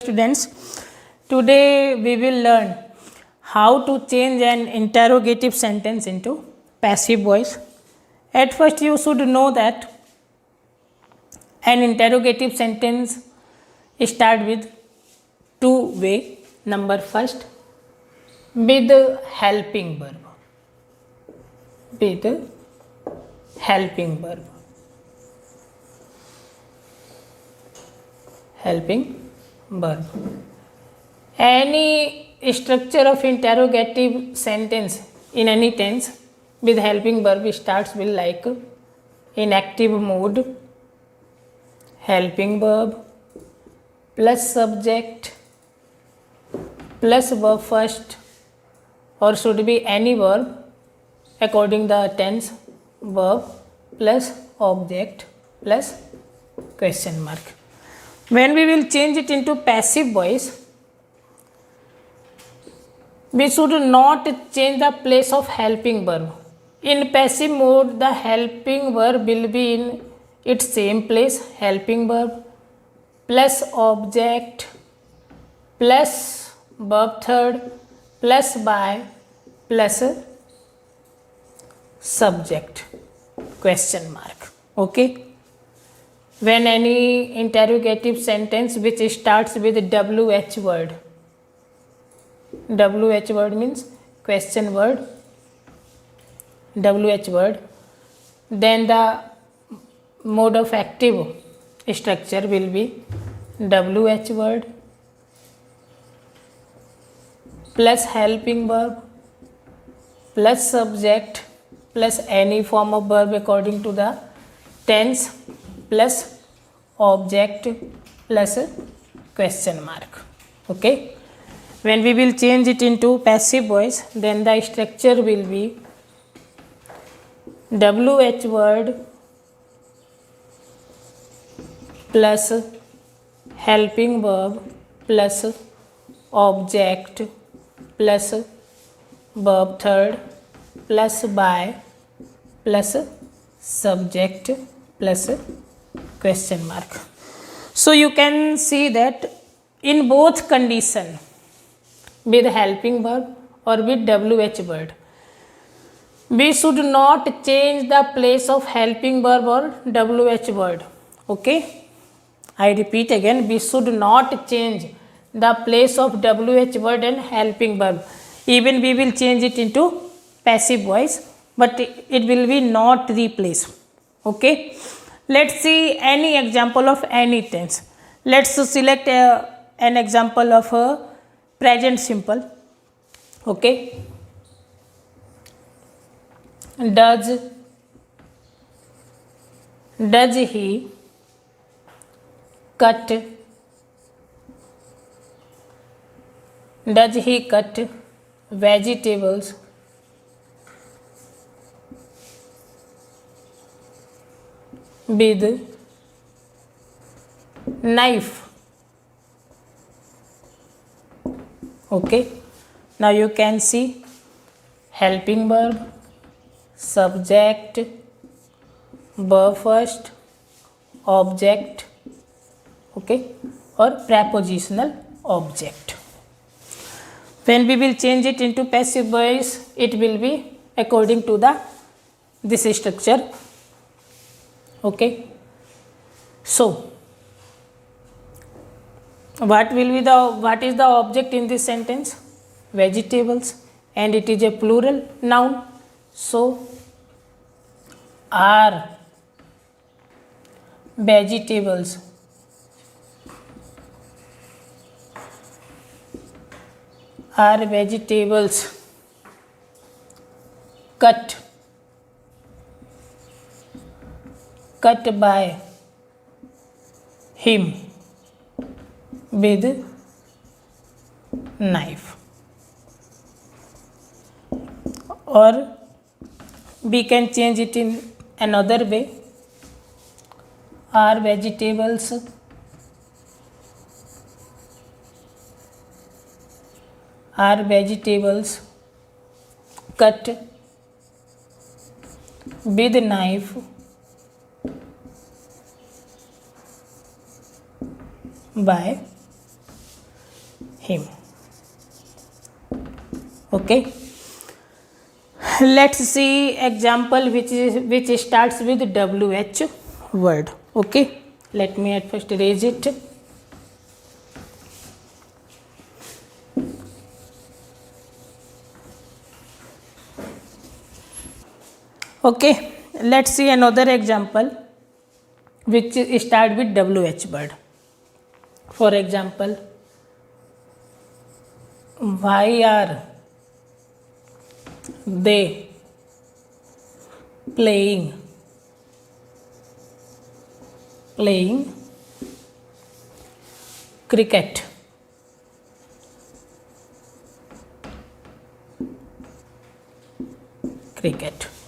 Students, today we will learn how to change an interrogative sentence into passive voice. At first, you should know that an interrogative sentence start with two way. Number first, with helping verb. With helping verb. Helping verb. Any structure of interrogative sentence in any tense with helping verb starts with like in active mode, helping verb plus subject plus verb first, or should be any verb according the tense, verb plus object plus question mark. When we will change it into passive voice, we should not change the place of helping verb. In passive mode, the helping verb will be in its same place, helping verb plus object plus verb third plus by plus subject question mark. Okay. When any interrogative sentence which starts with WH word, WH word means question word, WH word, then the mode of active structure will be WH word plus helping verb plus subject plus any form of verb according to the tense plus object plus question mark. Okay. When we will change it into passive voice, then the structure will be WH word plus helping verb plus object plus verb third plus by plus subject plus question mark. So you can see that in both condition, with helping verb or with WH word, we should not change the place of helping verb or WH word. Okay, I repeat again, we should not change the place of WH word and helping verb. Even we will change it into passive voice, but it will be not replace. Okay, let's see any example of any tense. Let's select an example of a present simple. Okay, does he cut vegetables with knife? Okay, now you can see helping verb, subject, verb first, object, okay, or prepositional object. When we will change it into passive voice, it will be according to this structure. Okay, so what is the object in this sentence? Vegetables, and it is a plural noun. So are vegetables cut by him with knife? Or we can change it in another way. Are vegetables cut with knife by him. Okay, let's see example which starts with WH word. Okay, let me at first erase it. Okay, let's see another example which start with WH word. For example, why are they playing cricket?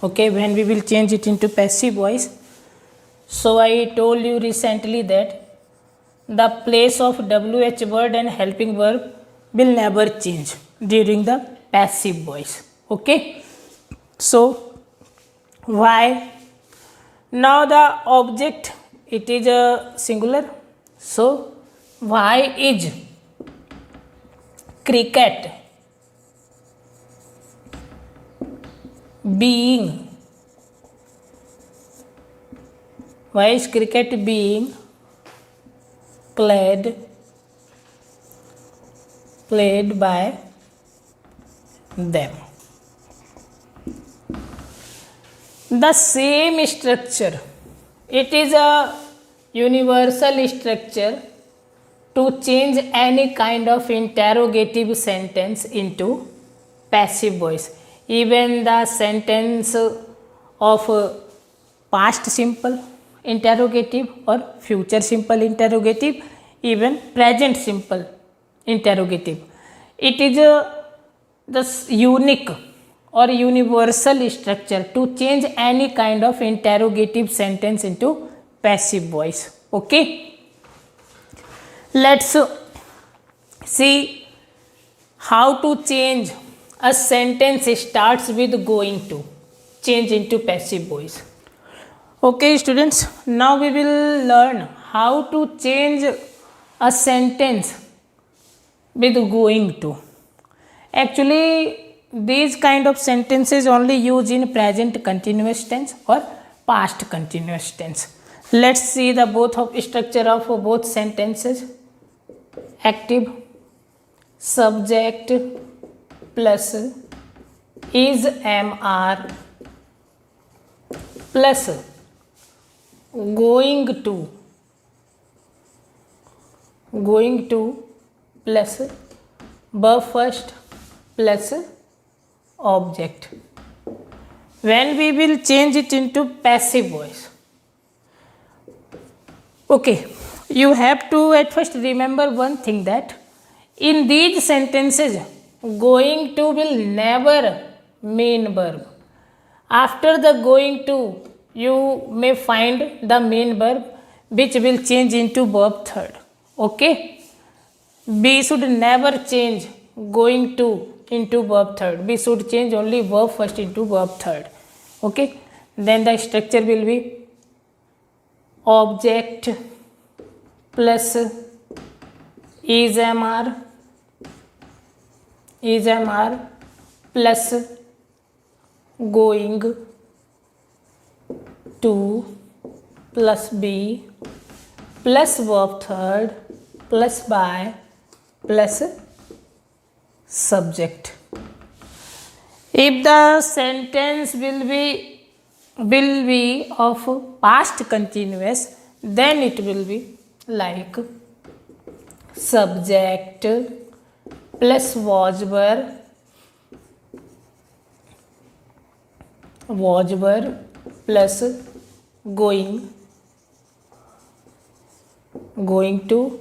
Okay, when we will change it into passive voice. So I told you recently that the place of WH word and helping verb will never change during the passive voice. Okay, so why? Now the object, it is a singular, so why is cricket being played by them? The same structure, it is a universal structure to change any kind of interrogative sentence into passive voice. Even the sentence of past simple interrogative or future simple interrogative, even present simple interrogative, it is the unique or universal structure to change any kind of interrogative sentence into passive voice. Okay, let's see how to change a sentence starts with going to, change into passive voice. Okay students, now we will learn how to change a sentence with going to. Actually, these kind of sentences only use in present continuous tense or past continuous tense. Let's see the both of structure of both sentences. Active, subject plus is MR plus going to plus verb first plus object. When we will change it into passive voice, okay, you have to at first remember one thing, that in these sentences going to will never mean verb. After the going to, you may find the main verb which will change into verb third. Okay, we should never change going to into verb third. We should change only verb first into verb third. Okay, then the structure will be object plus is MR plus going to plus be plus verb third plus by plus subject. If the sentence will be of past continuous, then it will be like subject plus was were plus going to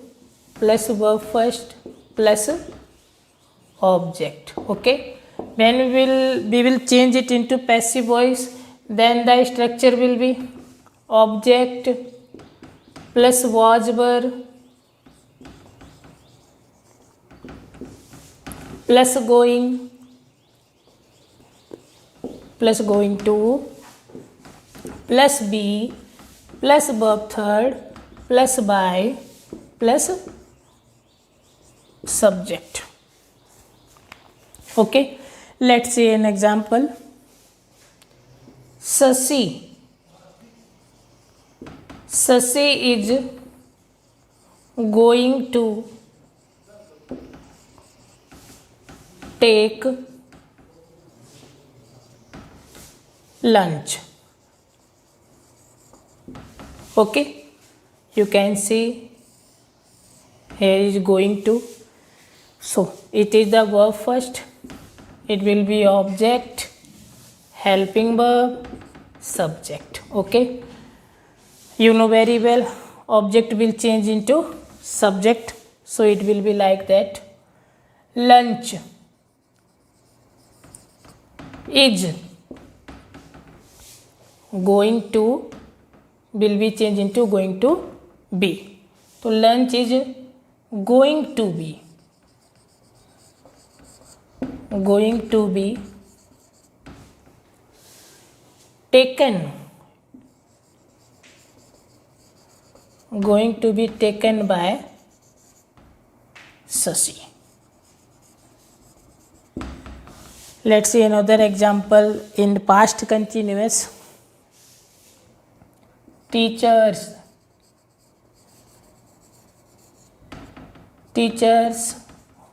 plus verb first plus object. Okay, when we will change it into passive voice, then the structure will be object plus was were plus going to plus be plus verb third plus by plus subject. Okay, let's see an example. Sasi is going to take lunch. Okay, you can see here is going to, so it is the verb first, it will be object, helping verb, subject. Okay, you know very well object will change into subject, so it will be like that. Lunch is going to will be changed into going to be. So lunch is going to be taken by Sasi. Let's see another example in past continuous. Teachers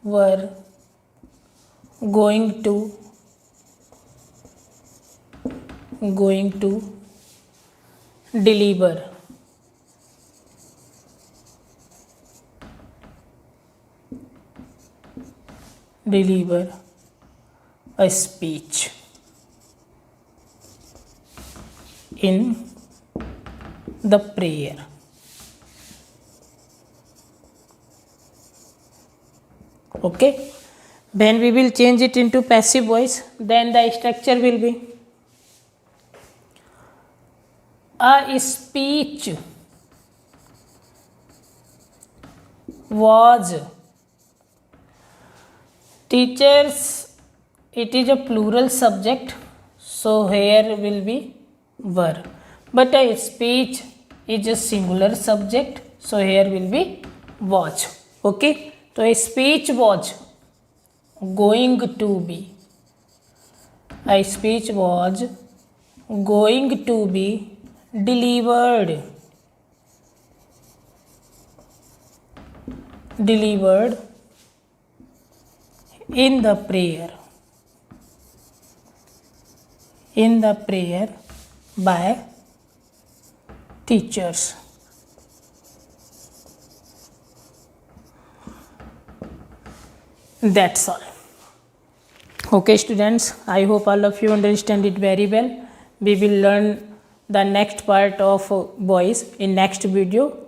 were going to deliver a speech in the prayer. Okay, then we will change it into passive voice. Then the structure will be a speech was. Teachers, it is a plural subject, so here will be were, but a speech is a singular subject, so here will be was. Okay, so a speech was going to be, a speech was going to be delivered in the prayer by teachers. That's all. Okay students, I hope all of you understand it very well. We will learn the next part of voice in next video.